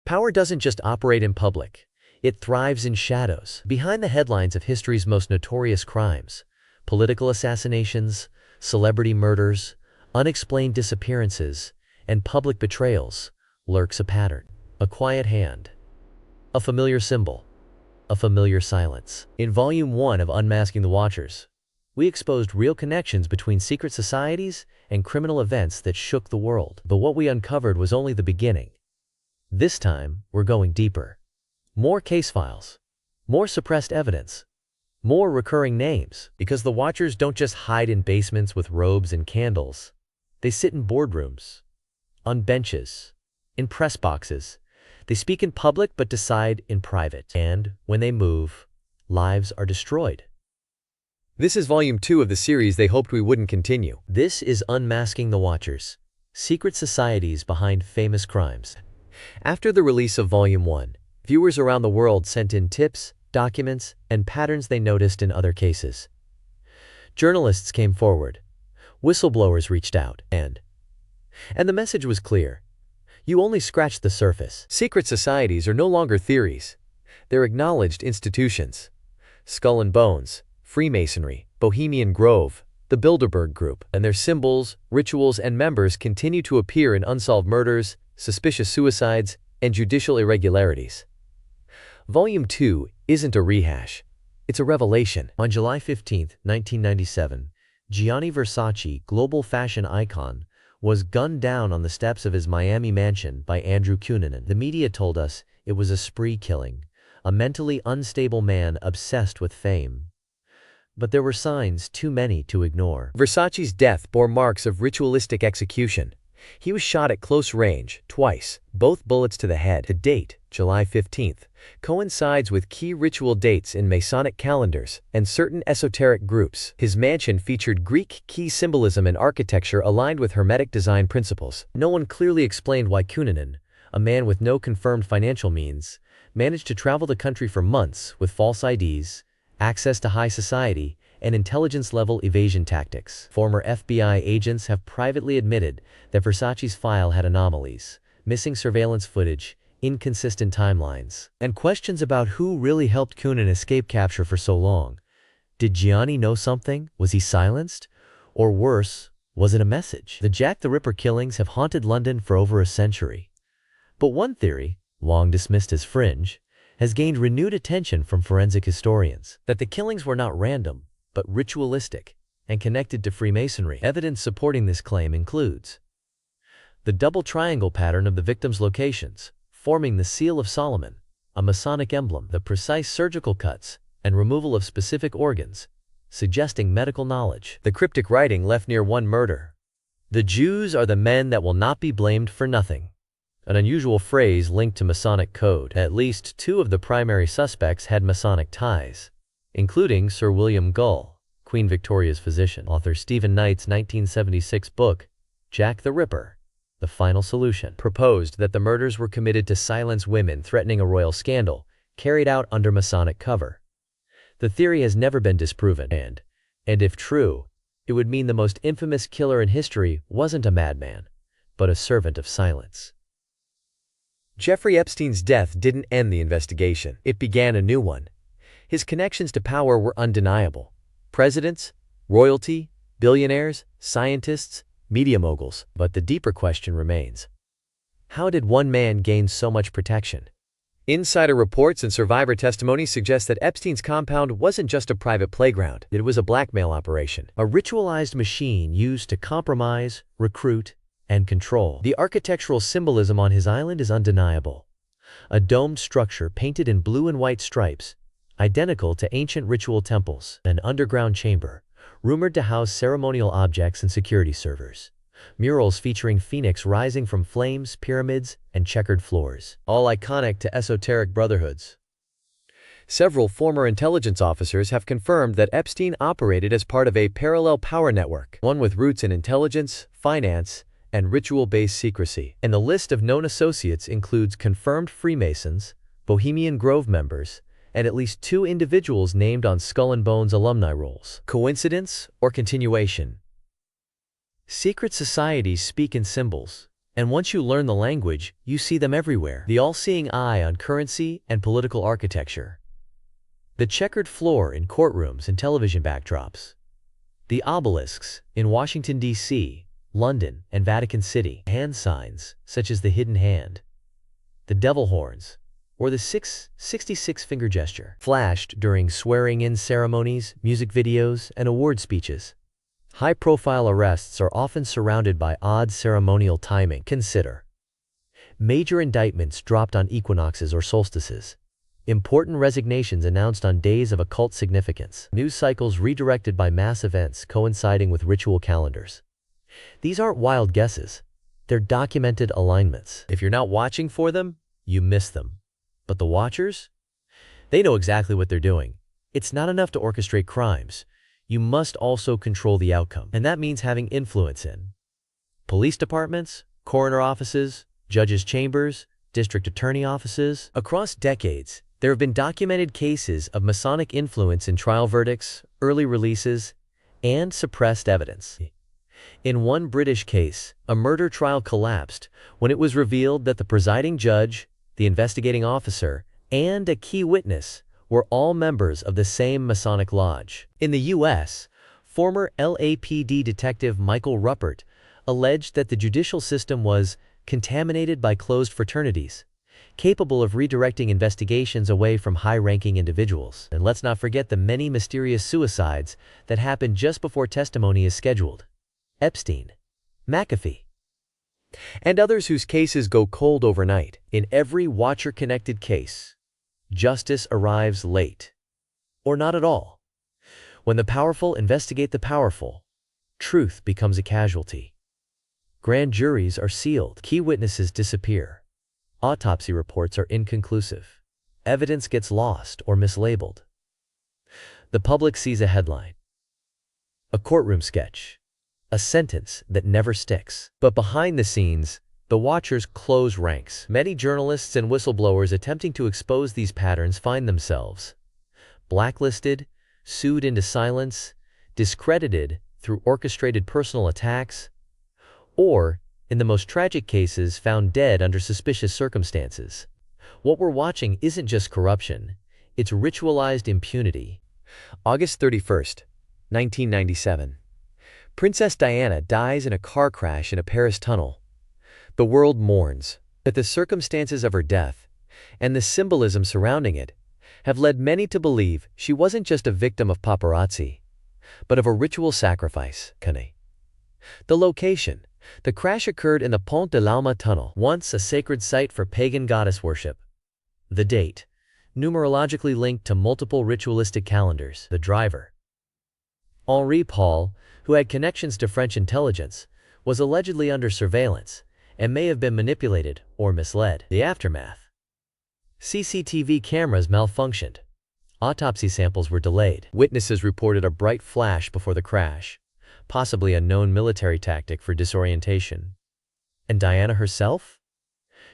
Power doesn't just operate in public. It thrives in shadows, behind the headlines of history's most notorious crimes. Political assassinations, celebrity murders, unexplained disappearances, and public betrayals lurks a pattern. A quiet hand. A familiar symbol. A familiar silence. In Volume 1 of Unmasking the Watchers, we exposed real connections between secret societies and criminal events that shook the world. But what we uncovered was only the beginning. This time, we're going deeper. More case files. More suppressed evidence. More recurring names. Because the Watchers don't just hide in basements with robes and candles. They sit in boardrooms, on benches, in press boxes. They speak in public but decide in private. And when they move, lives are destroyed. This is Volume 2 of the series they hoped we wouldn't continue. This is Unmasking the Watchers, Secret Societies Behind Famous Crimes. After the release of Volume 1, viewers around the world sent in tips, documents, and patterns they noticed in other cases. Journalists came forward. Whistleblowers reached out, and the message was clear. You only scratched the surface. Secret societies are no longer theories. They're acknowledged institutions. Skull and Bones, Freemasonry, Bohemian Grove, the Bilderberg Group, and their symbols, rituals, and members continue to appear in unsolved murders, suspicious suicides, and judicial irregularities. Volume 2 isn't a rehash. It's a revelation. On July 15, 1997, Gianni Versace, global fashion icon, was gunned down on the steps of his Miami mansion by Andrew Cunanan. The media told us it was a spree killing, a mentally unstable man obsessed with fame. But there were signs too many to ignore. Versace's death bore marks of ritualistic execution. He was shot at close range, twice, both bullets to the head. The date, July 15th, coincides with key ritual dates in Masonic calendars and certain esoteric groups. His mansion featured Greek key symbolism and architecture aligned with Hermetic design principles. No one clearly explained why Cunanan, a man with no confirmed financial means, managed to travel the country for months with false IDs, access to high society, and intelligence-level evasion tactics. Former FBI agents have privately admitted that Versace's file had anomalies, missing surveillance footage, inconsistent timelines, and questions about who really helped Cunanan escape capture for so long. Did Gianni know something? Was he silenced? Or worse, was it a message? The Jack the Ripper killings have haunted London for over a century. But one theory, long dismissed as fringe, has gained renewed attention from forensic historians, that the killings were not random, but ritualistic, and connected to Freemasonry. Evidence supporting this claim includes the double triangle pattern of the victims' locations, forming the Seal of Solomon, a Masonic emblem, the precise surgical cuts and removal of specific organs, suggesting medical knowledge, the cryptic writing left near one murder. The Jews are the men that will not be blamed for nothing. An unusual phrase linked to Masonic code. At least two of the primary suspects had Masonic ties, including Sir William Gull, Queen Victoria's physician. Author Stephen Knight's 1976 book, Jack the Ripper, The Final Solution, proposed that the murders were committed to silence women threatening a royal scandal, carried out under Masonic cover. The theory has never been disproven, and if true, it would mean the most infamous killer in history wasn't a madman, but a servant of silence. Jeffrey Epstein's death didn't end the investigation. It began a new one. His connections to power were undeniable. Presidents, royalty, billionaires, scientists, media moguls. But the deeper question remains. How did one man gain so much protection? Insider reports and survivor testimony suggest that Epstein's compound wasn't just a private playground. It was a blackmail operation, a ritualized machine used to compromise, recruit, and control. The architectural symbolism on his island is undeniable. A domed structure painted in blue and white stripes, identical to ancient ritual temples, an underground chamber, rumored to house ceremonial objects and security servers. Murals featuring phoenix rising from flames, pyramids, and checkered floors, all iconic to esoteric brotherhoods. Several former intelligence officers have confirmed that Epstein operated as part of a parallel power network, one with roots in intelligence, finance, and ritual-based secrecy. And the list of known associates includes confirmed Freemasons, Bohemian Grove members, and at least 2 individuals named on Skull and Bones alumni rolls. Coincidence or continuation? Secret societies speak in symbols, And once you learn the language, you see them everywhere. The all-seeing eye on currency and political architecture. The checkered floor in courtrooms and television backdrops. The obelisks in Washington, D.C., London, and Vatican City. Hand signs, such as the hidden hand, the devil horns, or the 666-finger gesture. Flashed during swearing-in ceremonies, music videos, and award speeches. High-profile arrests are often surrounded by odd ceremonial timing. Consider major indictments dropped on equinoxes or solstices. Important resignations announced on days of occult significance. News cycles redirected by mass events coinciding with ritual calendars. These aren't wild guesses. They're documented alignments. If you're not watching for them, you miss them. But the watchers? They know exactly what they're doing. It's not enough to orchestrate crimes. You must also control the outcome. And that means having influence in police departments, coroner offices, judges' chambers, district attorney offices. Across decades, there have been documented cases of Masonic influence in trial verdicts, early releases, and suppressed evidence. In one British case, a murder trial collapsed when it was revealed that the presiding judge, the investigating officer, and a key witness were all members of the same Masonic lodge. In the U.S., former LAPD detective Michael Ruppert alleged that the judicial system was contaminated by closed fraternities, capable of redirecting investigations away from high-ranking individuals. And let's not forget the many mysterious suicides that happened just before testimony is scheduled. Epstein, McAfee, and others whose cases go cold overnight. In every Watcher-connected case, justice arrives late, or not at all. When the powerful investigate the powerful, truth becomes a casualty. Grand juries are sealed. Key witnesses disappear. Autopsy reports are inconclusive. Evidence gets lost or mislabeled. The public sees a headline, a courtroom sketch, a sentence that never sticks. But behind the scenes, the Watchers close ranks. Many journalists and whistleblowers attempting to expose these patterns find themselves blacklisted, sued into silence, discredited through orchestrated personal attacks, or, in the most tragic cases, found dead under suspicious circumstances. What we're watching isn't just corruption, it's ritualized impunity. August 31st, 1997. Princess Diana dies in a car crash in a Paris tunnel. The world mourns, but the circumstances of her death, and the symbolism surrounding it, have led many to believe she wasn't just a victim of paparazzi, but of a ritual sacrifice. The location. The crash occurred in the Pont de l'Alma tunnel, once a sacred site for pagan goddess worship. The date, numerologically linked to multiple ritualistic calendars. The driver, Henri Paul, who had connections to French intelligence, was allegedly under surveillance and may have been manipulated or misled. The aftermath. CCTV cameras malfunctioned. Autopsy samples were delayed. Witnesses reported a bright flash before the crash, possibly a known military tactic for disorientation. And Diana herself?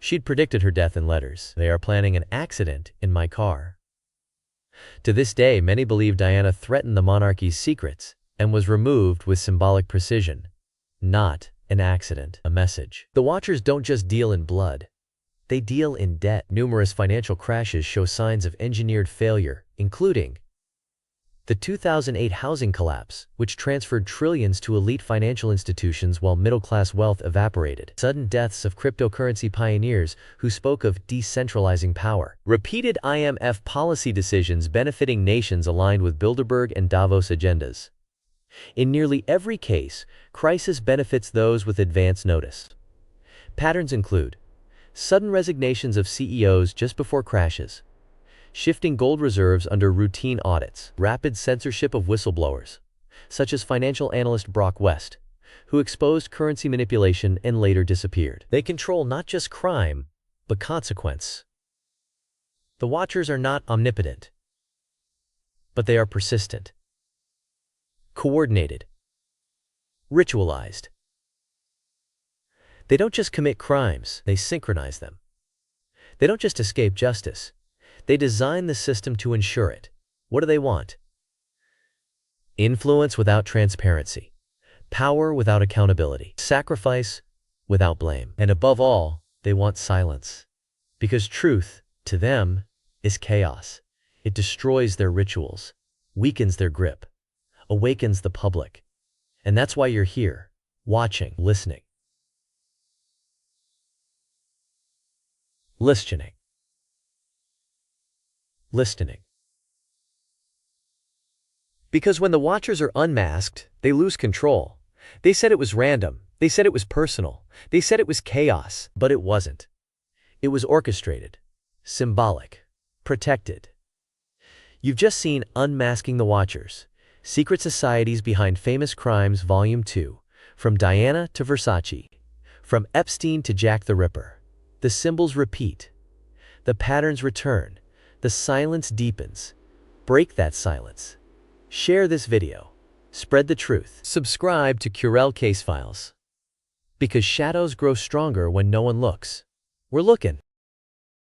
She'd predicted her death in letters. "They are planning an accident in my car." To this day, many believe Diana threatened the monarchy's secrets and was removed with symbolic precision. Not an accident, a message. The Watchers don't just deal in blood. They deal in debt. Numerous financial crashes show signs of engineered failure, including the 2008 housing collapse, which transferred trillions to elite financial institutions while middle-class wealth evaporated. Sudden deaths of cryptocurrency pioneers who spoke of decentralizing power. Repeated IMF policy decisions benefiting nations aligned with Bilderberg and Davos agendas. In nearly every case, crisis benefits those with advance notice. Patterns include sudden resignations of CEOs just before crashes, shifting gold reserves under routine audits, rapid censorship of whistleblowers, such as financial analyst Brock West, who exposed currency manipulation and later disappeared. They control not just crime, but consequence. The Watchers are not omnipotent, but they are persistent, coordinated, ritualized. They don't just commit crimes, they synchronize them. They don't just escape justice. They design the system to ensure it. What do they want? Influence without transparency. Power without accountability. Sacrifice without blame. And above all, they want silence. Because truth, to them, is chaos. It destroys their rituals, weakens their grip, awakens the public. And that's why you're here, watching, listening. Listening. Listening. Because when the watchers are unmasked, they lose control. They said it was random. They said it was personal. They said it was chaos, but it wasn't. It was orchestrated, symbolic, protected. You've just seen Unmasking the Watchers, Secret Societies Behind Famous Crimes, Volume 2, from Diana to Versace, from Epstein to Jack the Ripper. The symbols repeat. The patterns return. The silence deepens. Break that silence. Share this video. Spread the truth. Subscribe to Curell Case Files. Because shadows grow stronger when no one looks. We're looking.